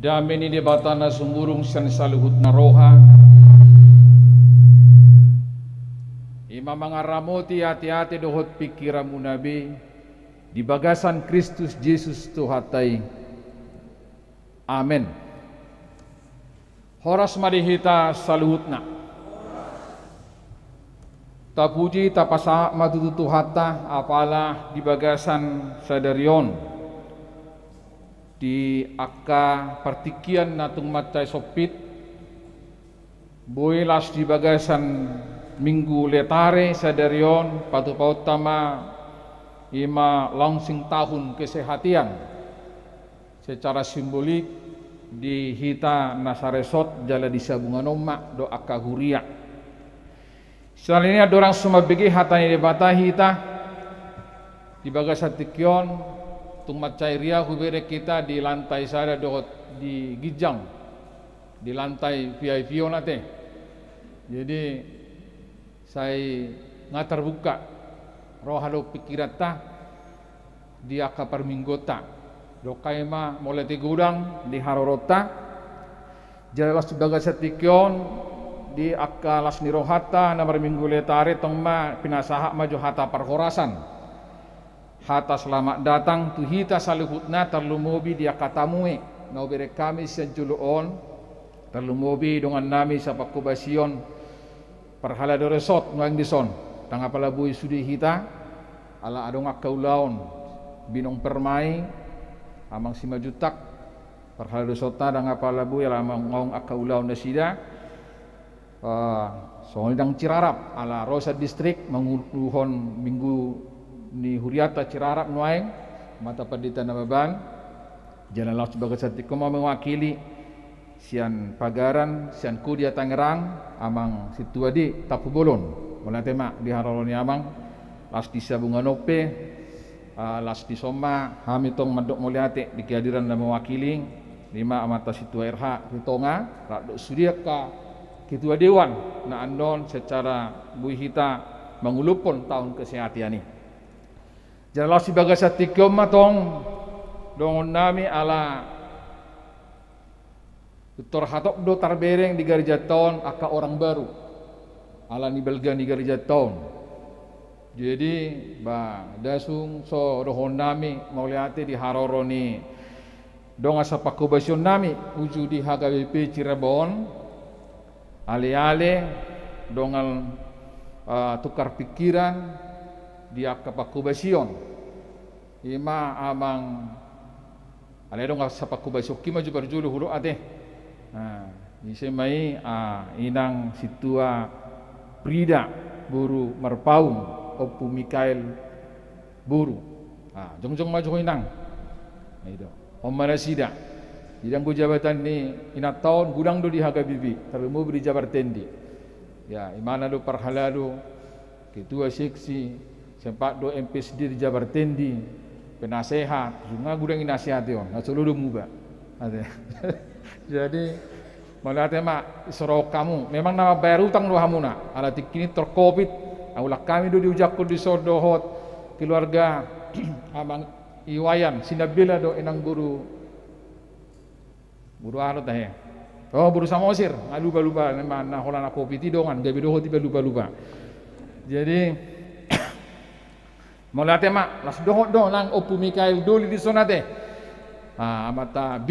Damin ini batana sumurung san saluhut na roha. Ima mangaramoti hati-hati dohot pikiramu nabi di bagasan Kristus Yesus Tuhatai. Amin. Horas madihita saluhutna. Tapuji tapasa matututu hatta apalah di bagasan sadarion di akka partikian natung matai sopit boilas di bagasan minggu letare sadarion patu pautama ima langsing tahun kesehatian secara simbolik di hita nasaresot jala di sabungan omak do akka huria. Selanjutnya dorang semua begi hatani di bata hita di bagas hatikion tung macai ria hubere kita di lantai sada dohot di gijang di lantai VIP nate. Jadi saya ngatar buka rohalo pikirata di aka perminggota dokai ma mulai tigudang di harorota jelas di bagas hatikion di akalas nirohata nomor minggu letare tongma pinasaha maju hata perhorasan hata selamat datang tuhita saluhutna terlumobi dia katamue no bere kami senjuluon terlumobi dengan nami sapakubasion perhala doresot ngoang dison tanga palabui sudi hita ala adong akaulaon binong permai amang simajutak perhala doresota danga palabui ala ngong akaulaon dasida soalnya Cirarap ala Rosa distrik menguluhon minggu ni Huriata Cirarap nuaing mata padita namaban jalan laut sebagai satiku mau mewakili sian Pagaran sian Kudia Tangerang amang situadi Tapu Bolon mulai tema di haroloni amang las di Sabungan Ope las di Soma hamitong madok muliate di kehadiran dan mewakili lima amata situa RH Ritonga radok Sudiaka Ketua Dewan na andon secara buihita mengulupon tahun kesehatan ini. Jelas sebagai satikom matong dongon nami ala Dr. Hatop do tarbereng di Garijaton aka orang baru ala ni belga di Garijaton. Jadi ba dasung so dohon nami mauliate di haroroni dong asa pakubasion nami uju di HKBP Cirebon. Ale-ale dongal tukar pikiran dia kapakubasion ima amang ale dongal sapakubasion kima juga berjulu hulu ade isemai inang situa Prida buru marpaung opu Mikael buru jong-jong maju inang itu omarasida Bidang jabatan ni ina tahun gudang do di HKBP terlemu beri Jabar Tendi. Ya, imana do parhala do ketua seksi sempat do MPSD di Jabar Tendi penasehat sunga gudang nasihat yo na seluruh muba. Jadi malate mak isoro kamu memang nama bayar utang do hamuna ala tikini tercovid aula kami do diujakku di sodohot keluarga abang Iwayan sinabila do enang guru anu tah ya. Oh buru samosir, lupa-lupa mana holana kopi tidongan, gabi doho tiba lupa-lupa. Jadi molate mak las doho do nang opu Mikael doli di zona teh. Amata B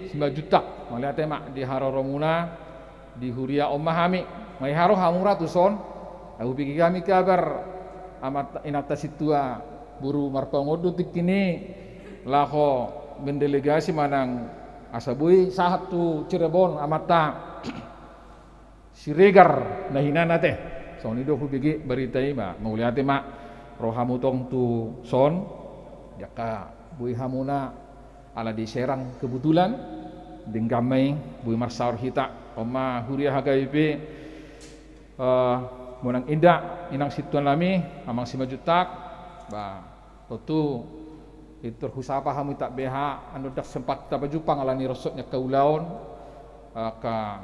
9 juta. Molate mak di haroromuna di Huria Omahami. Mai haro hamura tu son. Aku pikir kami kabar amata inata situa buru marpangodo tikini laho mendelegasi manang asabui sahat tu Cirebon amata Siregar nahinana teh soni do hubigi berita ima mauliate mak rohamu tong tu son jaka bui hamuna ala di Serang kebetulan denggamai bui marsaur hita oma Huria HKBP monang indak inang situan lami amang 5 juta ba tu itu husapa hamu tak beha anu dak sempat tak bajupang alani rosotnya kaulaon ka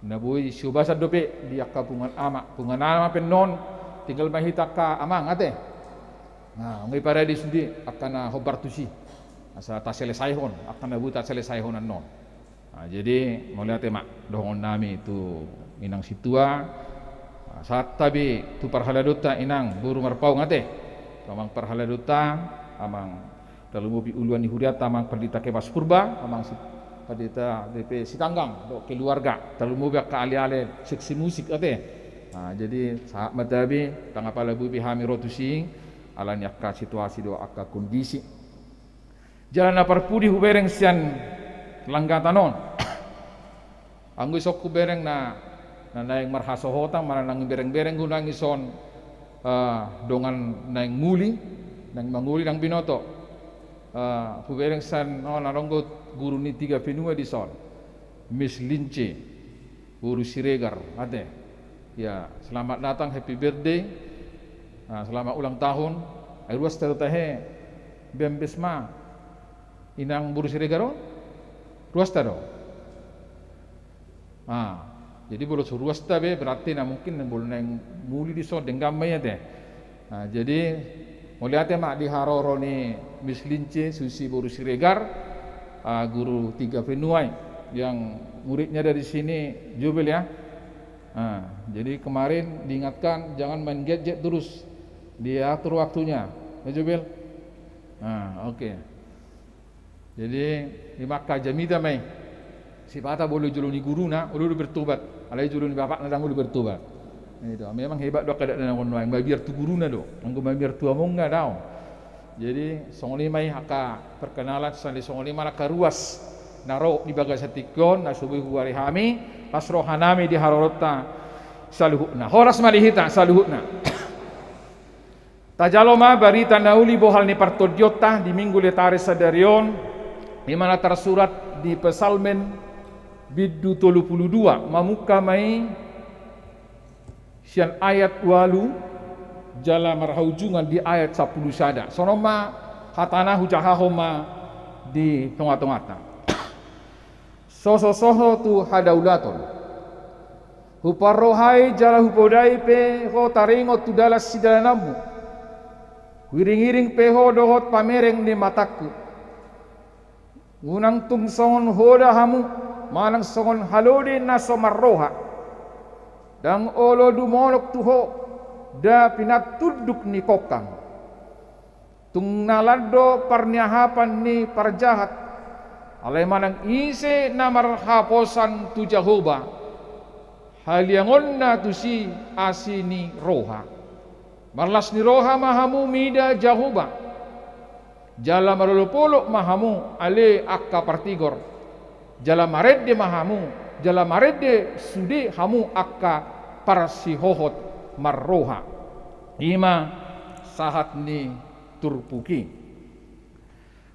nabui subasa dope dia ka pungan ama penon tinggal mahita ka amang ate ngai para di sudi akan hobar tusi asa ta selesai hon akan nabu ta selesai honan non Jadi melihat mak dohon nami itu inang situa saat tabi tu parhaladuta inang buru marpau ngate amang parhaladuta amang dalam mobil uluan di huriat amang perdita kemas purba amang perdita DP sitanggang do keluarga dalam mobil ka ali-ali seksi musik ate. Jadi saat matabi tangga pala bubi hami rotusing alan yakka situasi do akka kondisi jalan parpudi hubereng sian langgatanon anggo sok kubereng na naing marhasohotang manang bereng-bereng gunang ison dongan naing muli nang manguli nang binoto kubereng san naronggo guru ni 3 penua di son Miss Lince guru Siregar ate ya selamat datang, happy birthday, selamat ulang tahun ay ruas tahe bembesma inang guru Siregar ruas tado jadi boleh suruas tabe berarti mungkin boleh neng muli di so denggam ya teh. Jadi melihat mak di haroro ni Miss Lince Susi Boru Siregar guru 3 penuai yang muridnya dari sini Jubel ya. Jadi kemarin diingatkan jangan main gadget terus, diatur waktunya ya Jubel. Oke. Jadi di Makkah Jamida mai si pata boleh juluni guru na ulu bertobat alai juluni bapak na ulu bertobat itu memang hebat do kada na kon main biar tu guru na do anggo biar tu among na daw. Jadi songoli mai haka perkenalan sali songoli mala karuas naro di bagasatikon na subuh hari hami pasrohanami di harorota saluhuna horas malihita saluhuna tajaloma barita nauli bohal ni partodiota di minggu letare sadarion di mana tersurat di pesalmen Biddu 32 mamuka mai sian ayat walu jala marhaujungan di ayat 10 sada sonoma hatana hujahahoma di tengah-tengah soho tu hadaulaton huparrohai jala hupodai pe ho taringo tu dalas sidanamu wiring-iring pe ho dohot pamereng di mataku unang tungsongon hoda hamu manang songon halode na somarroha dang olo dumolok tuho da pinatuduk ni kokang tung nalado parniahapan ni parjahat alay manang ise na marhaposan tu Jehovah haliangon na tu si asini roha marlas ni roha mahamu mida Jehovah jala marulupulok mahamu ale akka partigor jala maredde mahamu jala maredde sudi hamu akka parsihohot marroha ima sahat ni turpuki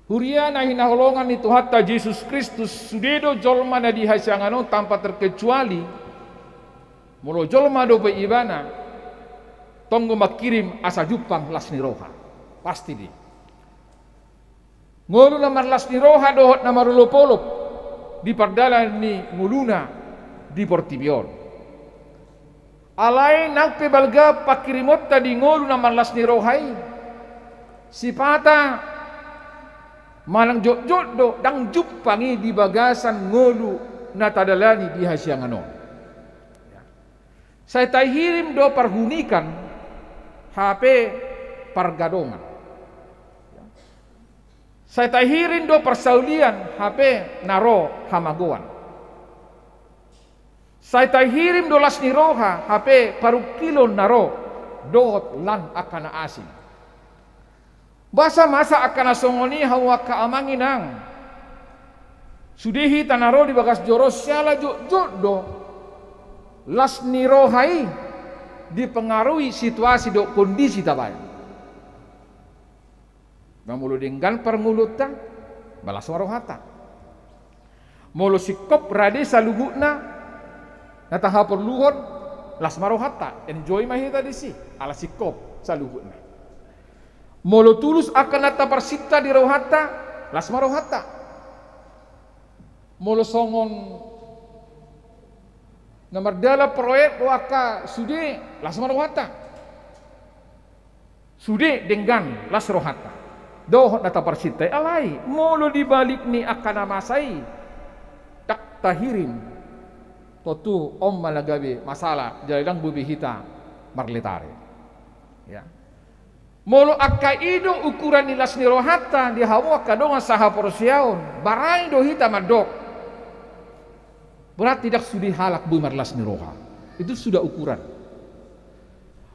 huria na hinaholongan ni Tuhan ta Yesus Kristus sudedo jolma na dihasangano tanpa terkecuali mulo jolma do be ibana tonggo makirim asa jupang lasni roha pasti di ngolu na marlasni roha dohot na marulopolop di pardalan ni nguluna di Portibion alai nak pebalga pakirimot tadi ngolu na marlas ni rohai si pata malang jok-jok do dang jupangi di bagasan ngolu na tadalani di hasianganon saya tahirim do parhunikan HP pargadongan saya tahirin do persaulian HP naro hamagoan. Saya tahirim do lasni roha HP parukilon naro dohot lan akana asing. Basa masa akana songoni hawa kaamanginang. Sudihi tanaro di bagas joros syala jok do lasni rohai dipengaruhi situasi do kondisi tabai. Mamulu denggan permulutan balas warohata mulu sikop rade saluguna nataha perluhon las marohata enjoy mahita disi ala sikop saluguna mulu tulus akan nata persita di rohata las marohata mulu songon namardala proyek waka sude las marohata sude denggan las rohata doh nata persitai alai mulu dibalik ni akan amasai tak tahirim totu om malagabi masalah jalan bubi hita marletare ya molo akaido ukuran nilas nirohata di hawa kadonga saha porsiaon barai do hita madok berat tidak sudi halak bu marlas niroha itu sudah ukuran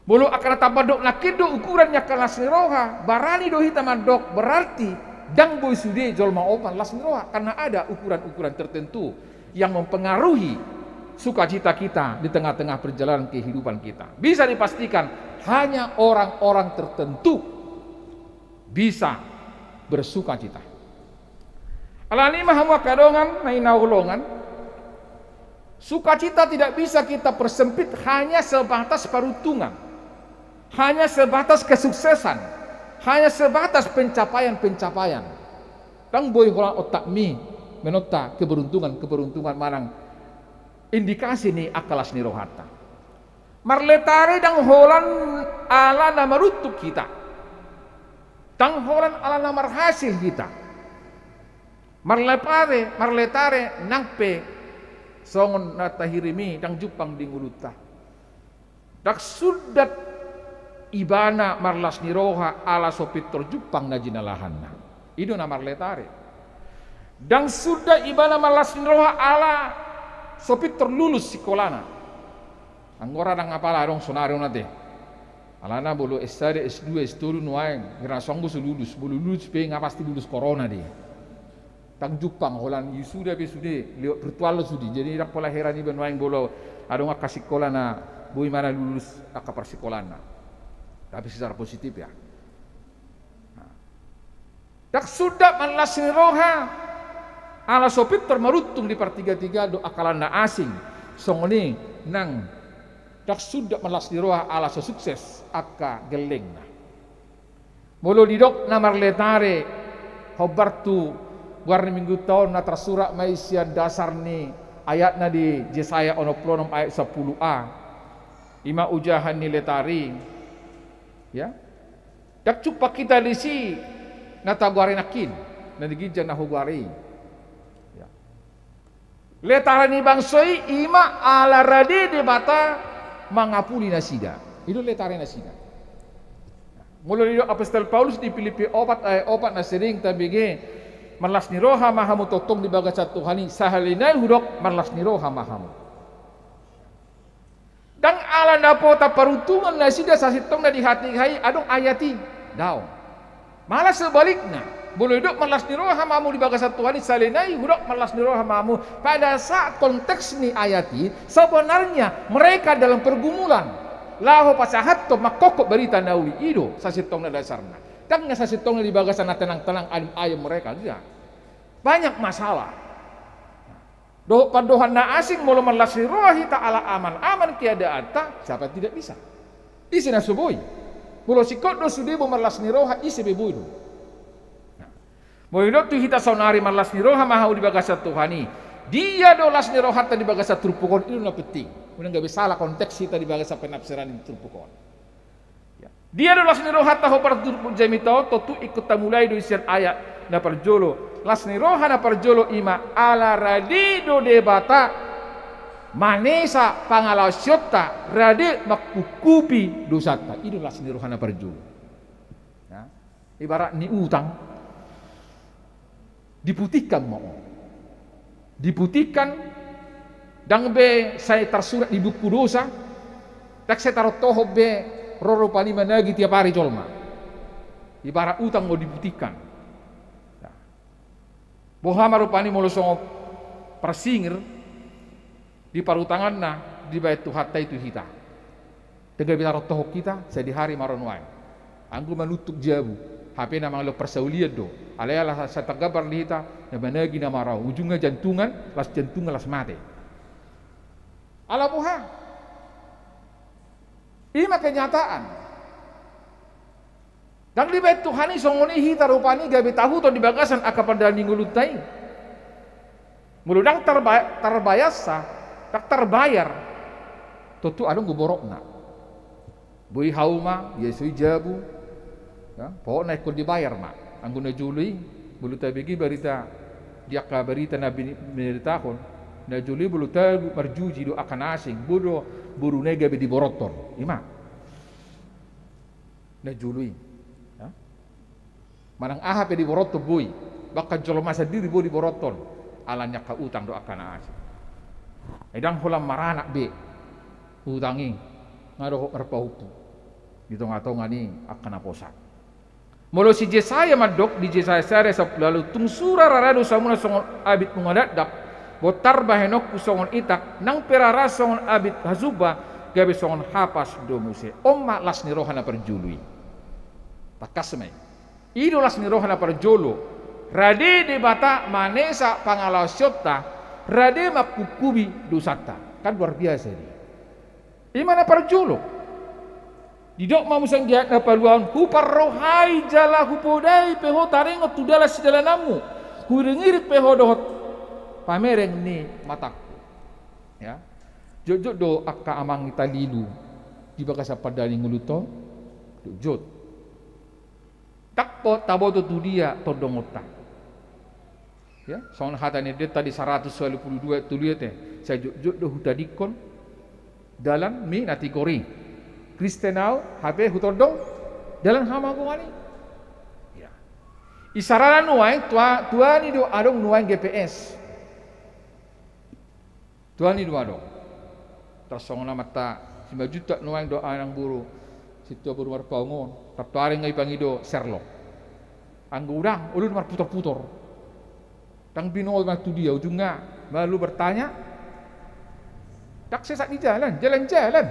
molo akana tabadok nakido ukurannya kelas niroha barani do hita madok berarti dang boy sudi jolma opan las niroha karena ada ukuran-ukuran tertentu yang mempengaruhi sukacita kita di tengah-tengah perjalanan kehidupan kita. Bisa dipastikan hanya orang-orang tertentu bisa bersukacita. Alani mahamwa kadongan naina ulongan. Sukacita tidak bisa kita persempit hanya sebatas peruntungan. Hanya sebatas kesuksesan. Hanya sebatas pencapaian-pencapaian. Tang boy holang otak mi menota keberuntungan manang indikasi ni akalas ni rohata marletare dang holan ala namarutuk kita dang holan ala namar hasil kita marletare nangpe songon natahirimi dang jupang di nguluta dak sudat ibana marlas ni roha ala sopitor jupang na jinalahanna itu na marletare dang sudah ibana marlas ni roha ala sopit terlulus sekolahna anggora nang apala dong sonario nate alana bolu S1 S2 S3 nuaeng kira songgu lulus bolu lulus pe pasti lulus corona dia tang jupang holan yusuda be sude lewat virtual sudi jadi dak pola herani ben waeng bolo adonga kasih sekolah na bui mana lulus aka persekolahna tapi secara positif ya dak sudah malas roha ala sopit termarutung di partiga-tiga do akalanda asing songoni nang dak sudah melas diroha ala sukses aka gelengna molo didok na marletare hobartu warni minggu tahun na tersura maisia dasar ni ayatna di Yesaya 60 ayat 10a ima ujahan ni letari ya dak cupak kita disi na taguari nakin na digijang na hugari letarani bangsoi ima ala radi de bata mangapuli nasida itu letarani nasida mulai apostol Paulus di Filipi opat na sering tabige marlas ni roha mahamu totong di bagasat Tuhani sahalinai hudok marlas ni roha mahamu dan ala napota peruntungan nasida sasitong na di hati hai adong ayati daw malah sebaliknya boleh dok malas niroha mamu di bagasat Tuhan salinai hudok malas niroha mamu pada saat konteks ni ayati sebenarnya mereka dalam pergumulan laho pasahat to makokok berita nauli ido sasitong na dasarna dan nga sasitong na di bagasan na tenang-tenang alim ayam mereka juga banyak masalah do padohan na asing mulu malas niroha hita ala aman tiada ata siapa tidak bisa isi na suboi mulu sikot do sudibo malas niroha isi bebui do Moyodok tu hita sonari malas niroha mahau di bagasat Tuhani. Dia dolas niroha di bagasat trupukon itu na penting. Muna nggak bisa salah konteks hita di bagasat penafsiran di trupukon. Ya. Dia dolas niroha tahu perturpun jamito totu ikut tamulai do isian ayat na perjolo. Las niroha na perjolo ima ala radido debata manesa pangalasyota rade makukupi dosata. Itu las niroha na perjolo. Ya. Ibarat ni utang diputihkan dang be saya tersurat di buku dosa tak saya taruh tohob be roro pani managi tiap hari jolma ibarat utang mau diputihkan bohama rupani mau songo persingir di parutangan na di bait tuhata itu hita tegal bitaruh tohob kita saya di hari maronwai anggu manutuk jabu HP na mga persaulian do. Alaya sa tagabar lihita na banagi na maraw. Ujungnya jantungan las mati. Ala buha. Ima kenyataan. Dan di bait Tuhani songoni hita rupani gabi tahu to di bagasan akapada ningulutai. Muludang terbayasa, tak terbayar. Tutu adong guborokna. Bui hauma, yesui jabu. Ya, pokoknya ikut dibayar mak. Angguna juli, bulu tabigi berita dia berita nabi berita kon. Na juli bulu tagu marjuji do akan asing budo buru nega be di borotol. Ima. Na jului. Ya. Manang aha pe di borotol boy. Bakal jolo masa diri boy di borotol. Alanya ka utang do akan asing. Edang hulam marana be. Utangi ngado merpahupu. Gitu ngatonga ni akan aposak. Molo si Jesaya madok di Jesaya sare lalu tungsura rarado samuna songon abit mungadak botar bahenok kusongon itak nang perara songon abit hazuba gabe songon hapas domuse omma lasni rohana perjului takasmai ido lasni rohana perjolo rade de bata manesa pangalaw syota rade makukubi dosata kan luar biasa ini imana perjolo didok mamusang giat na paluan hupar rohai jala hupodai peho tarengot tudala sidala namu huringirit peho dohot pamereng ni mataku ya jod do akka amang italilu di bakasa padani nguluto jod takpo taboto tu dia todongota ya soal hatane dia tadi 122 tuliete saya jod do hutadikon dalam mi nati kori kristenau habe hutodong dalam hama gowani ya isaralan nuai tua ni do adong nuai GPS Tuhan ini dua dong. Tersongna mata 5 juta nuang doa yang buru. Situ buru marpaungon. Tapare ngai pangido serlok. Anggo udang ulun mar putor-putor. Tang binol matu dia ujungnya malu bertanya. Tak sesat di jalan-jalan.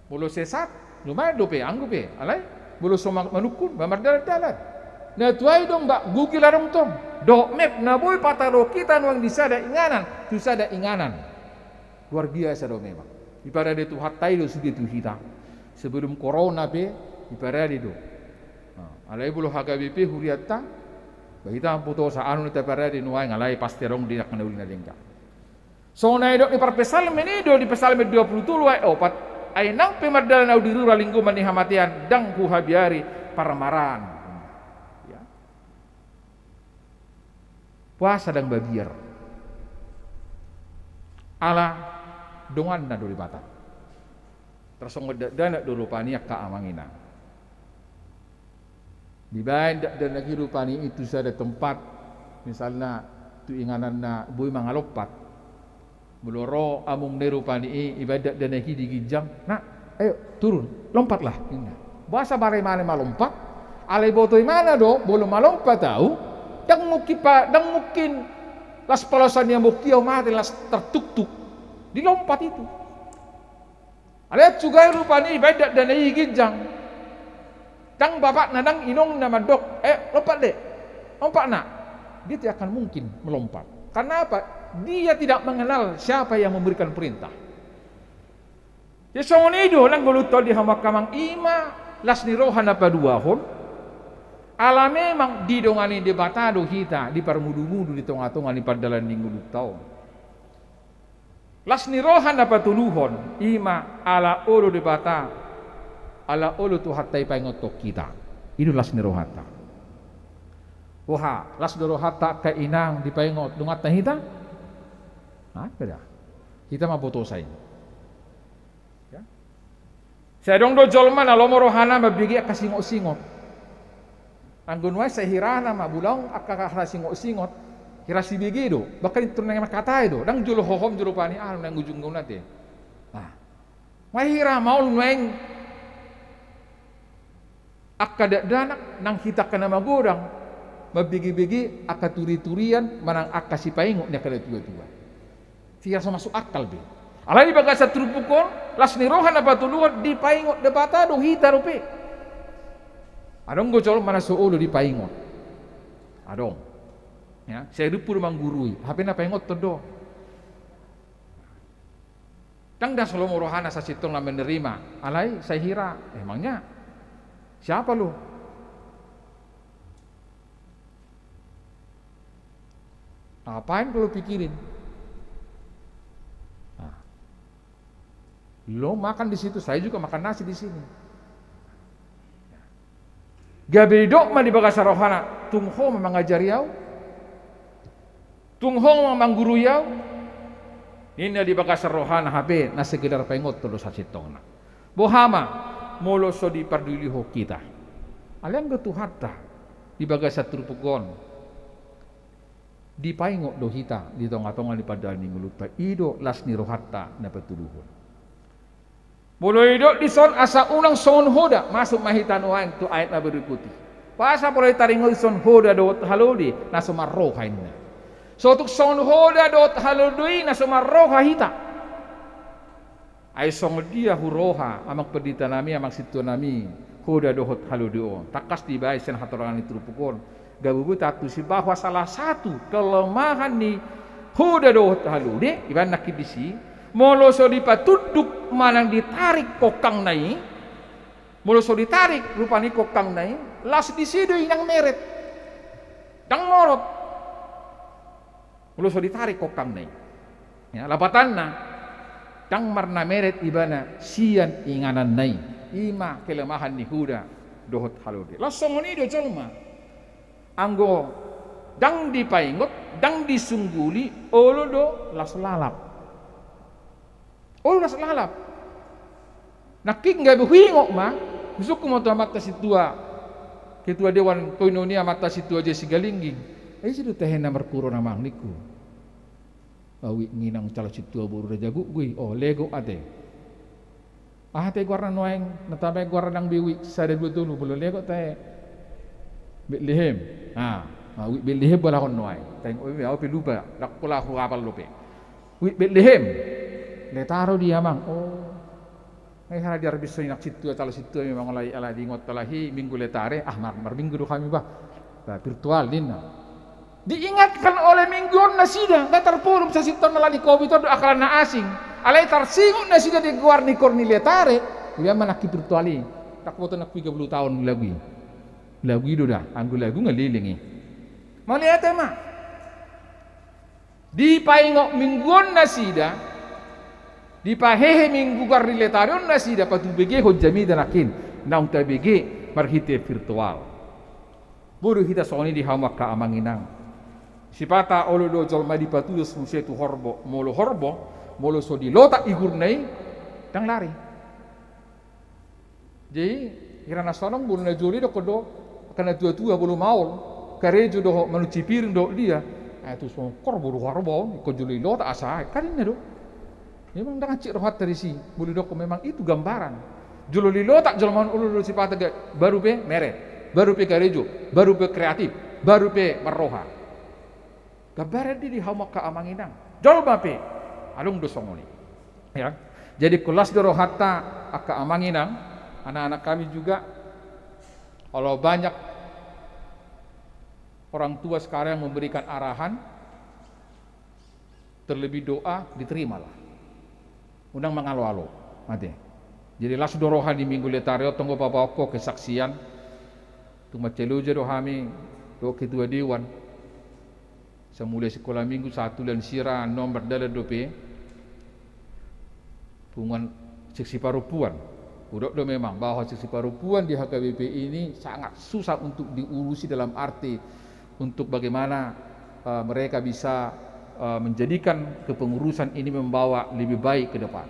Bulu sesat, lumayan dope anggo pe. Alai bulu somak manukun bamar dalan-dalan. Nah tuai dong mbak Google larong tong dok map na boy pataro kita nuang disada inganan tu sada inganan luar biasa do memang ibarat itu hatai do sudah tu kita sebelum corona pe ibarat itu alai bulu HKBP huriata bahita puto sa anu ta parade nuai ngalai pasti rong dinak na ulina dengka so na dok ni parpesal menido di pesal 20 luai opat ai nang pemardalan au dirura linggo mani hamatian dang ku habiari paramaran puasa dan babiar ala dongan na doli bata tersongod dana dulu paniak ka amangina dibain dan lagi rupani itu sada tempat misalnya tu inganan na boy mangalopat meloro amung ne rupani ibadat dan lagi digijang nak ayo turun lompatlah bahasa bare mana malompat alai botoi mana do belum malompat tahu dang mungkin las palasan yang mukiau mati las tertuk-tuk dilompat itu aliat juga rupanya ibadat dan ginjang dang bapak nadang inong nama dok lompat nak dia tidak akan mungkin melompat karena apa dia tidak mengenal siapa yang memberikan perintah ya songonido lang guluto di hamakamang ima las nirohan apa dua hon ala memang di dongani di batado kita di parmudu-mudu di tongah-tongah di pardalan minggu tahun las nirohan apa tuluhon ima ala olo di bata ala olo tu hatai paingotok kita itu las nirohata wah las nirohata kainang di paingot dungat na hita beda kita mah botosai ya saya dong do jolman alomo rohana mabigi akasingot-singot anggun wae sehirana mah bulang akak singot-singot hirasi begitu bahkan itu nang kata itu dang julu hohom julu pani nang ujung guna teh wah hira mau neng akada danak nang kita kena magodang mabigi-bigi akaturi-turian manang akasi paingo nya kada tua-tua tiasa masuk akal be alai bagasa trupukon las nirohan apa tuluan di paingo debata do hita rupi adong gocol mana soolo di paingot adong ya saya dupur manggurui HP na paingot todo tang dah solo rohana sa sitong na menerima alai saya hira emangnya siapa lu apain perlu pikirin lo makan di situ saya juga makan nasi di sini Gabe dok mah di bagasa rohana tungho mengajari au Tunghong mang guru yau. Ini di bagas rohana HP na sekedar pengot terus hasitong na. Bohama molo so di parduli ho kita. Alang getu hatta di bagas saturpugon. Di paingo do hita di tonga-tonga di padal ni nguluta ido las ni rohatta na petuluhon. Molo ido di son asa unang son hoda masuk mahitan wain tu ayat na berikuti. Pasa polo taringo son hoda do halodi na sumarro kainna. So tuk son hoda do halodi na sumarro hita. Ay song dia huroha amang pedita nami amang situ nami hoda do hot halodi o. Takas di bay sen hatorangan itu pukon. Gabubu tatu si bahwa salah satu kelemahan ni hoda do hot halodi iban nakidisi molo so dipatuduk manang ditarik kokang nai molo so ditarik rupani kokang nai las disido inang meret dang ngorot molo so ditarik kokang nai ya lapatanna dang marna meret ibana sian inganan nai ima kelemahan ni huda dohot halode langsung ni do jolma anggo dang dipaingot dang disungguli olo do las lalap las lalap nakik nggak berhingok mah besok mau tuh mata situa ketua dewan koinonia mata situa aja si galingging situ teh nomor kuro namang niku awi nginang calo situa buru jago gue lego ate te guarna noeng natabe guarna nang biwi sada dua tulu belum lego teh Bethlehem awi Bethlehem bola kon noeng teng awi pelupa dak pola hu apal lope wi Bethlehem letaro dia mang hara diar bisa nak situ atau situ memang lai ala dingot talahi minggu letare mar minggu do kami virtual dina diingatkan oleh minggu na sida datar pulum sa situ melani covid do akalan na asing alai tarsingut na sida di guar ni korni letare dia manaki virtuali tak foto nak 30 tahun lagu do dah anggu lagu ngelilingi malihat mah di paingok minggu na sida di pahehe minggu gar diletarion na sida patu bege hojami danakin naung ta bege marhite virtual buru hita soni di hamak ka amanginang sipata olo do jolma di patu musetu horbo molo so di lota igurnai dang lari jadi kirana sonong bulu na joli do kodo kana tua bulu maul karejo do manucipir do dia itu so korbo do horbo ko joli lota asa kadina do memang dengan cik rohat dari si bulu doko memang itu gambaran jolo lilo tak jolo man ulu sipata baru pe meret baru pe karejo baru pe kreatif baru pe marroha gambaran di hamak ka amanginang jolo bape alung do songoni ya jadi kelas do rohatta aka amanginang anak-anak kami juga kalau banyak orang tua sekarang memberikan arahan terlebih doa diterimalah undang mangalo-alo mate jadi las doroha di minggu letario tonggo babako kesaksian tu macelu je dohami do ketua dewan semula sekolah minggu 1 dan sira nomor dala dope pungan seksi parupuan udah do memang bahwa seksi parupuan di HKBP ini sangat susah untuk diurusi dalam arti untuk bagaimana mereka bisa menjadikan kepengurusan ini membawa lebih baik ke depan.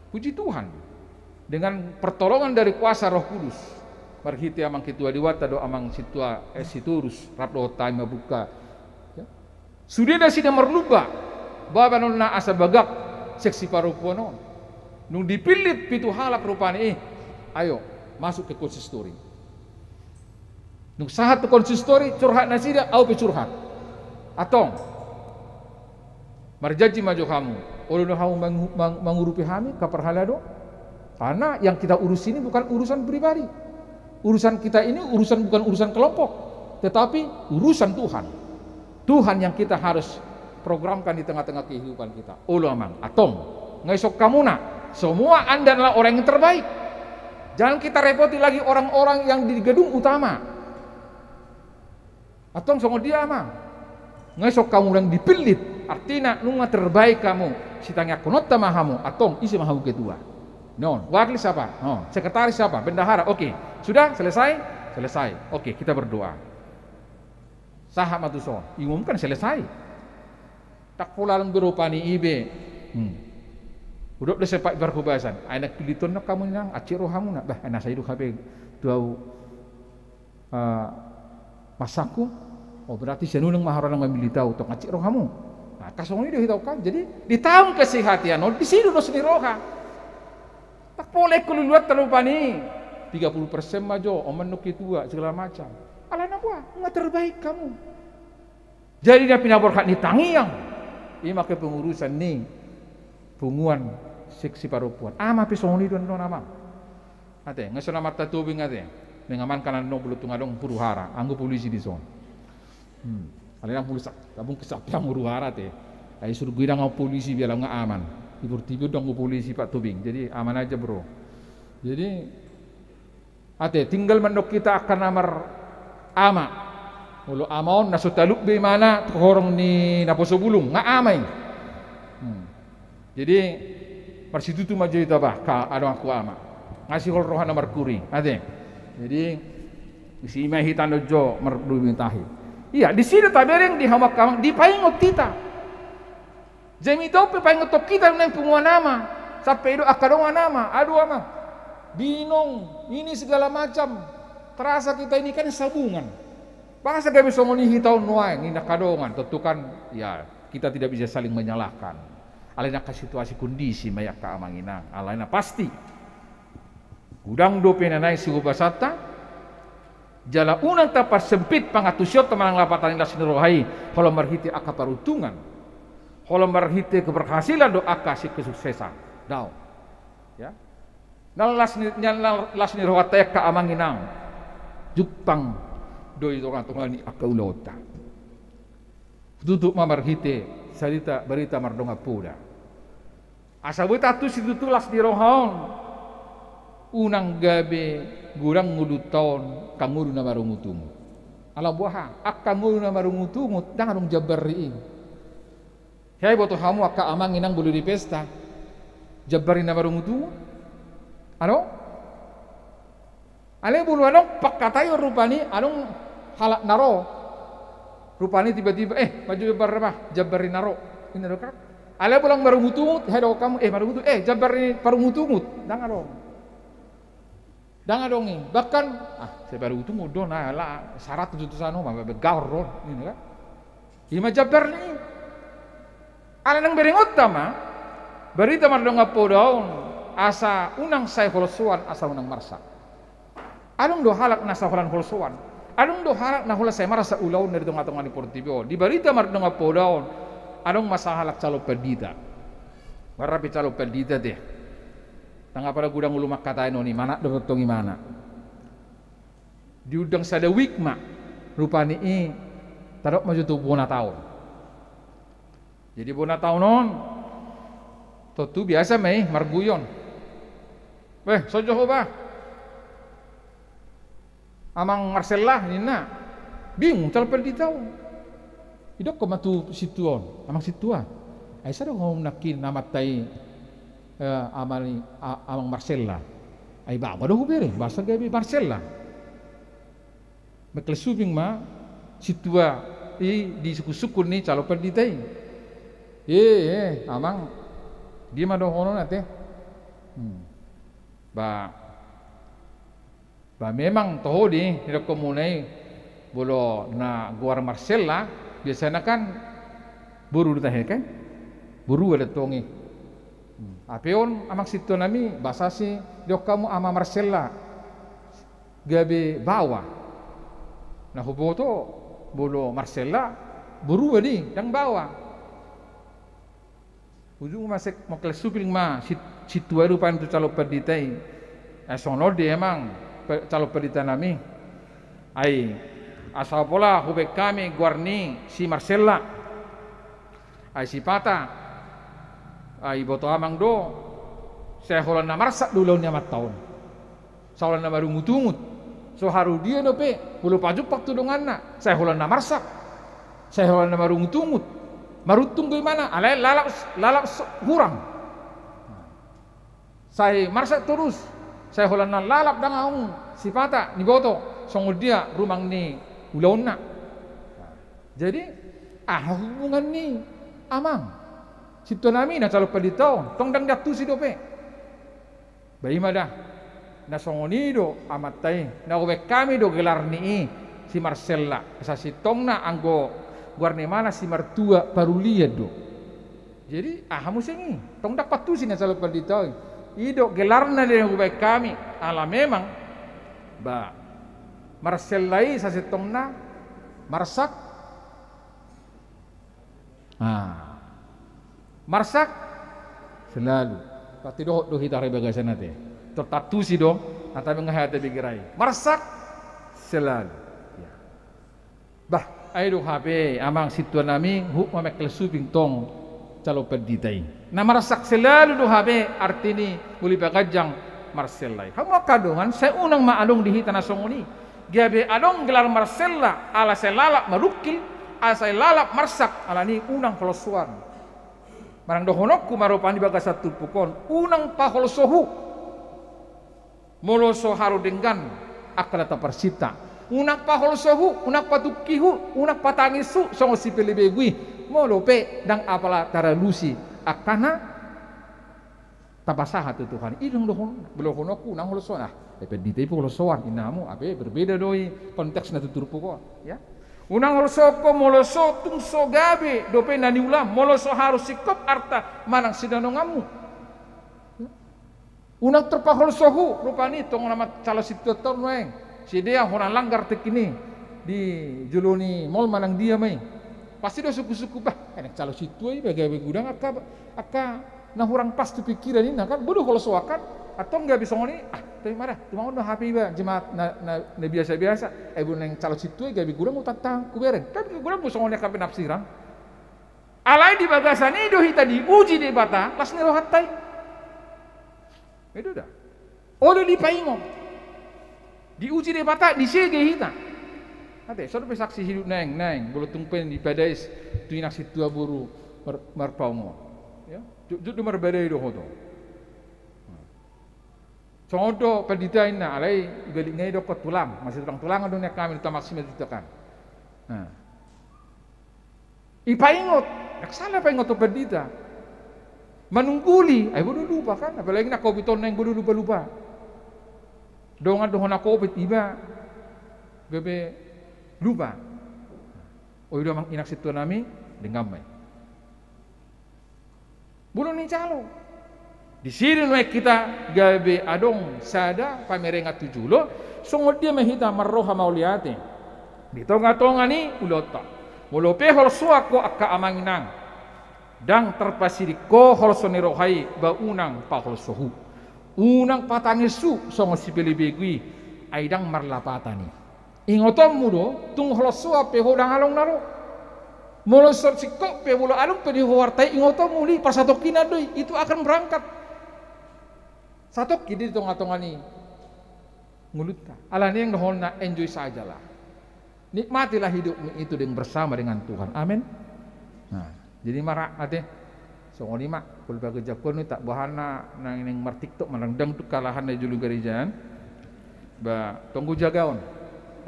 Puji Tuhan, dengan pertolongan dari kuasa Roh Kudus, marhiti amang ketua diwata do amang situa siturus rapdo time buka. Ya. Sudah dah sida merluba, baba nona asa bagak seksi parupono. Nung dipilit pitu halap rupane ayo masuk ke konsistori. Nung sahat ke konsistori curhat nasida au pe curhat. Atong marjaji maju kamu, ulun kamu mengurupi kami kaperhala do, karena yang kita urus ini bukan urusan pribadi, urusan kita ini bukan urusan kelompok, tetapi urusan Tuhan. Tuhan yang kita harus programkan di tengah-tengah kehidupan kita. Ulamang, atong, ngesok kamu nak, semua anda adalah orang yang terbaik. Jangan kita repoti lagi orang-orang yang di gedung utama. Atong sama dia mah, ngesok kamu yang dipilit. Artinya nunga terbaik kamu sitanya konota mahamu atong isi mahamu ketua non wakil siapa sekretaris siapa bendahara oke. Sudah selesai oke kita berdoa saham atuson umumkan selesai Tak pula lang berupa ni ibe. Udok dah sepak berkubasan. Anak piliton nak kamu nang aciro hamu nak bah anak saya duk habe tuau masaku. Oh berarti saya nunang maharan ngambil tahu tok aciro hamu. Nah, kasong ini dia tahu kan. Jadi di tahun kesehatan di sini do seni roha. Tak boleh keluar terlupa ni. 30% majo, oman nuk tua segala macam. Alana buah, nggak terbaik kamu. Jadi dia pindah berkat ni tangiang. Ini makai pengurusan ni punguan seksi perempuan. Ama pisong ni don nama. Ate, nggak sana mata tubing ate. Mengaman kanan no bulu tungadong puruhara. Anggo polisi di son. Alena polisi, tabung kesapiang puruhara te. Ay suruh gidang ang polisi biar nggak aman. Tiba-tiba dong polisi Pak Tubing. Jadi aman aja bro. Jadi ate tinggal mandok kita akan namar ama. Ulu amaon nasutaluk be mana horong ni naposo bulung nga amay. Jadi persitu tu maju itu apa? Ka adong aku ama. Ngasih hol rohan namar kuri. Ate. Jadi si imah hitan dojo merdu mintahi. Iya, di sini tabereng di hamak kamang di paingot kita. Jami tau pe paingot kita nang punguan nama. Sampai itu akadong nama, aduh ama. Binong, ini segala macam. Terasa kita ini kan sabungan. Bahasa kami songoni hitau nuai ini nakadongan. Tentu kan ya kita tidak bisa saling menyalahkan. Alena ka situasi kondisi mayak ka amanginang. Alena pasti. Udang do penanai sugu basata. Jala unang tapas sempit pangatusyot temanang lapatan ila sinirohai. Kalau marhiti aka parutungan. Kalau marhiti keberhasilan do aka si kesuksesan. Daw. Ya. Las ni rohataya ka amanginang. Jupang do itu orang tungan ni aka ulota. Tutup mamarhite salita berita mardonga puda. Asa beta tu situ las di rohaon. Unang gabe gurang nguluton kanguru na marungutumut. Ala buah akka nguru na marungutumut dangan jabari. Hai boto hamu akka amanginang bulu di pesta. Jabari na marungutumut. Ano? Ale bulu anong pakkatayo rupani anong halak naro. Rupani tiba-tiba maju berapa? Jabari naro. Ini kan? Ale pulang marungutumut, hai do kamu marungutumut jabari parungutumut. Dangan dong. Dangan dong nih. Bahkan saya baru itu mudo nah lah syarat itu sano mah begawron ini kan. Ima jabar ni. Ala nang bereng utama berita mardong apodaon asa unang say holsuan asa unang marsa. Anong do halak na sa holan holsuan. Anong do halak na hula say marasa ulaw na dito ngatong ani Portibio. Di berita mardong apodaon anong masahalak calo perdita. Marapi calo perdita deh. Tangga pada gudang ulumak katain ni mana do tongi mana. Di udang sada wikma rupani tarok maju tu bona tahun. Jadi bona tahun non tu biasa mai marguyon. Sojo ba? Amang Marcella nina. Bingung tal perdi tahu. Idok ko matu situon, amang situa. Ay sa do nakin namatay amang Marcella. Ay ba do bere basa gabi Marcella. Maklesubing ma situa di suku-suku ni calo perdi tay. Amang di ma do hono nate. Ba memang toho di tidak komunai bolo na guar Marcella biasanya kan buru ditahir kan buru ada tongi apeon amak situ nami bahasa si diok kamu ama Marcella gabe bawa nah huboto bolo Marcella buru di yang bawa ujung masih mau kesupiling ma situ rupan tu calo perditai sono di emang calo perdita nami ai asal pola hubek kami guarni si Marcella ai si Pata ai boto amang do saya holan na marsak dulu nya tahun saulan na baru mutungut so haru dia no pe bulu pajuk pak tudungan na saya holan na marsak saya holan na baru mutungut marutung gimana alai lalap kurang saya marsak terus saya holan na lalap dangaung si Pata ni boto songol dia rumang ni ulauna. Jadi hubungan ni amang situ nami na calo paditaon tong dang datu si dope bayi mada na songoni do amatay na uwe kami do gelar ni si Marcella sa sitong na anggo guarnemana si Martua parulia do jadi hamu sengi tong dak patu si na calo paditaon ido gelarna de uwe kami ala memang ba Marcellai sa sitong na marsak marsak selalu pati do hitare bagasan nate tertatu si do ata mengahate bigirai marsak selalu ya bah ai do hape amang situ nami hu mamekel suping tong calo perditai na marsak selalu do hape artini muli bagajang Marcellai hamu kadongan saya unang maalong di hitana songoni gabe adong gelar Marcella ala selalap marukil ala selalap marsak ala ni unang kolosuan marang dohonokku marupani baga satu pukon unang paholosohu moloso haru dengan akala taparsita unang paholosohu unang patukihu unang patangisu songo sipelebegui molope dang apala taralusi akana tabasaha tu Tuhan idong dohonokku nang holosoan dependite po holosoan inamu abe berbeda doi konteks na tuturpo ko ya unang holoso ko moloso tung so gabe dope nani ulam moloso harus sikop arta manang sidanongamu unang terpaholosohu rupani tong nama calo situator noeng si dia honang langgar tekini di juluni mol manang dia mai pasti do suku-suku bah enak calo situ ai bagawe gudang aka nah orang pas tu pikiran ini kan bodoh holoso akan atau enggak bisa ngoni tapi marah cuma udah happy ba jemaat na biasa-biasa ibu neng calo situ gabi gurang utatang kuberen tapi gurang bisa ngoni kape nafsiran alai di bagasan itu hita diuji di bata pas nero hatai itu dah odo di paingo diuji di bata disege hita ate so saksi hidup neng bulu tungpen di padais tu inak situ aburu marpaungo ya jut marbadai do hodo contoh pendidikan na alai balik ngai do tulang masih tulang adong kami kita maksimal ditekan ipaingot nak salah paingot to pendita manungguli ay bodo lupa kan apalagi nak kobiton nang bodo lupa dongan na kobit iba bebe lupa o ido mang inak situ nami dengamai bulun ni calo di sini kita gabe adong sada pamerenga tujulo sungod dia mahita marroha mauliate di tonga-tonga ni ulota molope holsoa ko akka amanginang dang terpasiriko holsoni rohai ba unang pa holsohu unang patangisu songo sipelibegui aidang marlapatani ingotom mudo tung holsoa pe hodang along naro molosor sikko pe bulo along pe di huwartai ingotom muli pasatokina doi itu akan berangkat satu kidi tonga-tonga ni ngulutta ala ni yang dohon na enjoy sajalah nikmatilah hidupmu itu dengan bersama dengan Tuhan amin nah jadi marah ate so lima kul baga jakon tak bahana nang ning mar TikTok manang tu kalahan na julu garijan ba tunggu jagaon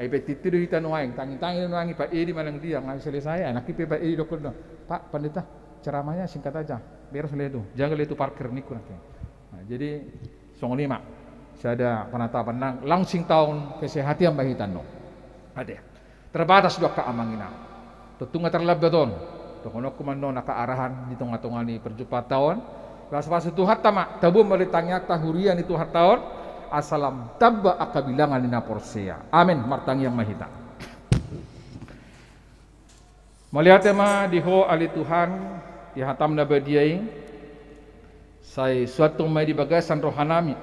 ai petitu hita no aing tangi-tangi no angi Pak Edi manang dia ngai selesai anak ipe Pak Edi dokon Pak pendeta ceramahnya singkat aja beres le itu jaga le itu parkir niku nanti. Nah, jadi song lima saya ada penatapan nang langsing tahun kesehatan bahitan no ada terbatas dua keamangina tutunga terlabeton tokono kumando nakaarahan di tengah-tengah ni perjumpaan tahun pas Tuhan tama tabu malitangnya tahurian itu tahun asalam tabba akabilangan nina porsea amin martang yang mahita melihat tema diho ali Tuhan di hatam nabadiai sai suatu mai di bagasan rohanami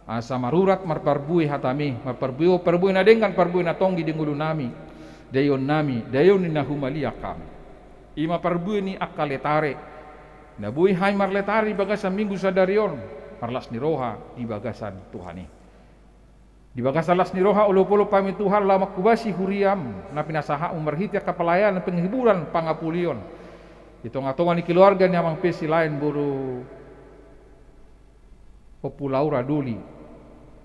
asa marurat marparbui hatami marparbui na dengan parbui na tonggi dingulu nami dayon ni nahumalia kami ima parbui ni akaletare nabui hai marletari bagasan minggu sadarion parlas ni roha di bagasan Tuhani di bagasan las ni roha ulo-ulo pami Tuhan lama kubasi huriam na pinasaha umarhitya kapalayan penghiburan pangapulion Itong-atongan ni keluarga ni amang pesi lain buru Pulau Raduli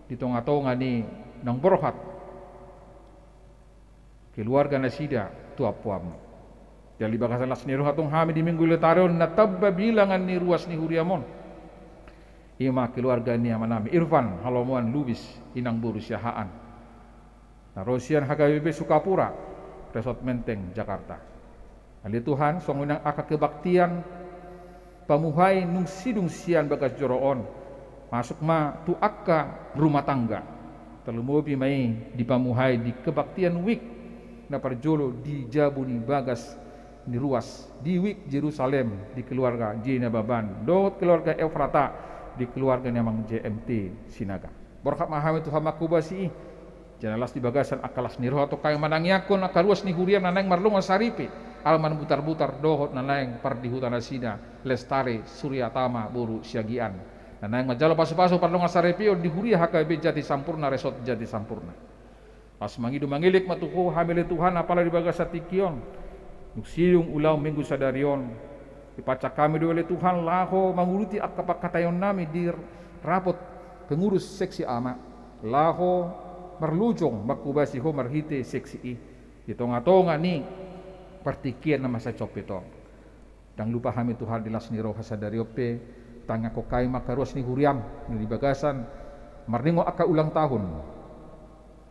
Itong-atongan ni nang borhat keluarga nasida tua puam Dali bagasan las niru hatung hami di minggu letaron na tabba bilangan ni ruas ni huriamon. Ima keluarga ni amanami Irfan Halomuan Lubis inang buru siahaan. Na Rosian HKBP Sukapura Resort Menteng Jakarta. Ali Tuhan songunang aka kebaktian pamuhai nung sidung sian bagas joroon masuk ma tu akka rumah tangga. Terlumobi mai di pamuhai di kebaktian wik na parjolo di jabuni bagas di ruas di wik Jerusalem di keluarga Jina Baban dot keluarga Efrata di keluarga namang JMT Sinaga. Berkat mahamit Tuhan makubasi janalas di bagasan akalas niroh atau kaya manangyakon akaruas ni huriam nanang marlungan saripi alman butar-butar dohot nanang pardi hutan asina lestari Suryatama buru siagian nanang majalo pasu-pasu parlungan saripi di huria HKB Jati Sampurna Resort Jati Sampurna. Pas mangidu mangilik matuko hamil Tuhan apalah di bagasan tikion nuksiung ulau minggu sadarion dipacak kami oleh Tuhan laho menguruti akapakatayon nami di rapot pengurus seksi ama laho merlujong makubasi ho marhite seksi i di tonga-tonga ni partikian na masa copetong dang lupa kami Tuhan di lasniro hasadariope tanga ko kay makaruas ni huriam ni bagasan marningo aka ulang tahun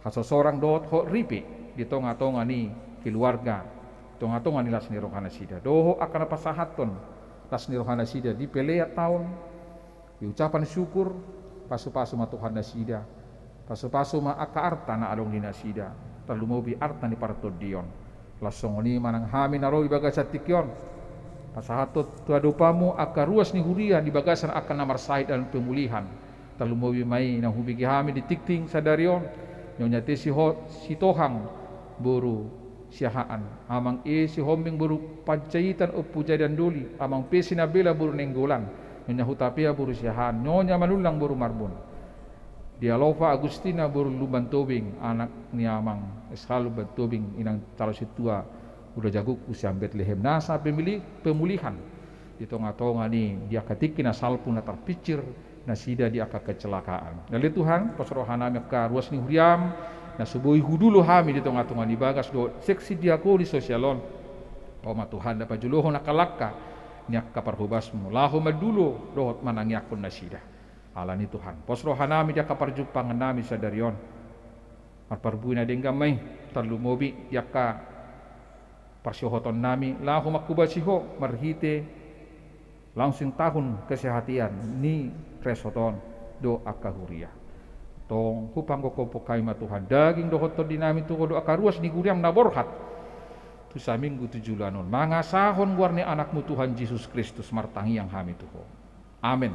hasosorang dot ho ripi di tonga-tonga ni keluarga tonga-tonga ni lasniro hanasida doho akan pasahaton lasniro hanasida di pelea tahun di ucapan syukur pasu-pasu ma Tuhan nasida pasu-pasu ma aka arta na along ni nasida talumobi arta ni partodion lasong ni manang hami naro ibagasat tikyon pasahatot tuadopamu aka ruas ni huria di bagasan akan namar sahid dan pemulihan talumobi mai na hubigi hami di tikting sadarion nyonya te si tohang buru siahaan amang si homing buru pancaitan o puja dan duli amang pe sinabela buru nenggolan nyonya hutapia buru siahaan nyonya manulang buru marbun Dialova Agustina buru luban tobing anak ni amang eshalu tobing inang calo situa udah jaguk usiam Bethlehem nasa pemulihan di tonga-tonga ni dia katikin asal pun terpicir nasida dia akan kecelakaan dari Tuhan pasrohanami ka ruas ni huriam na subuhi hudulu hami di tonga-tonga ni bagas do seksi diakoni sosialon oma Tuhan dapat juluhon nakalaka niak kaparhubasmu lahu madulo dohot manangyakon nasida alani Tuhan posrohanami dia kaparjupangan nami sadarion marparbuina denggamay talumobi dia ka parsyohoton nami lahu makubasiho marhite langsung tahun kesehatian ni resoton do akahuria tong hupang ko kaima Tuhan daging dohot dinami tu do akaruas ni guriam naborhat tu sa minggu 7 lanon mangasahon guarni anakmu Tuhan Yesus Kristus martangi yang hami tuho amin.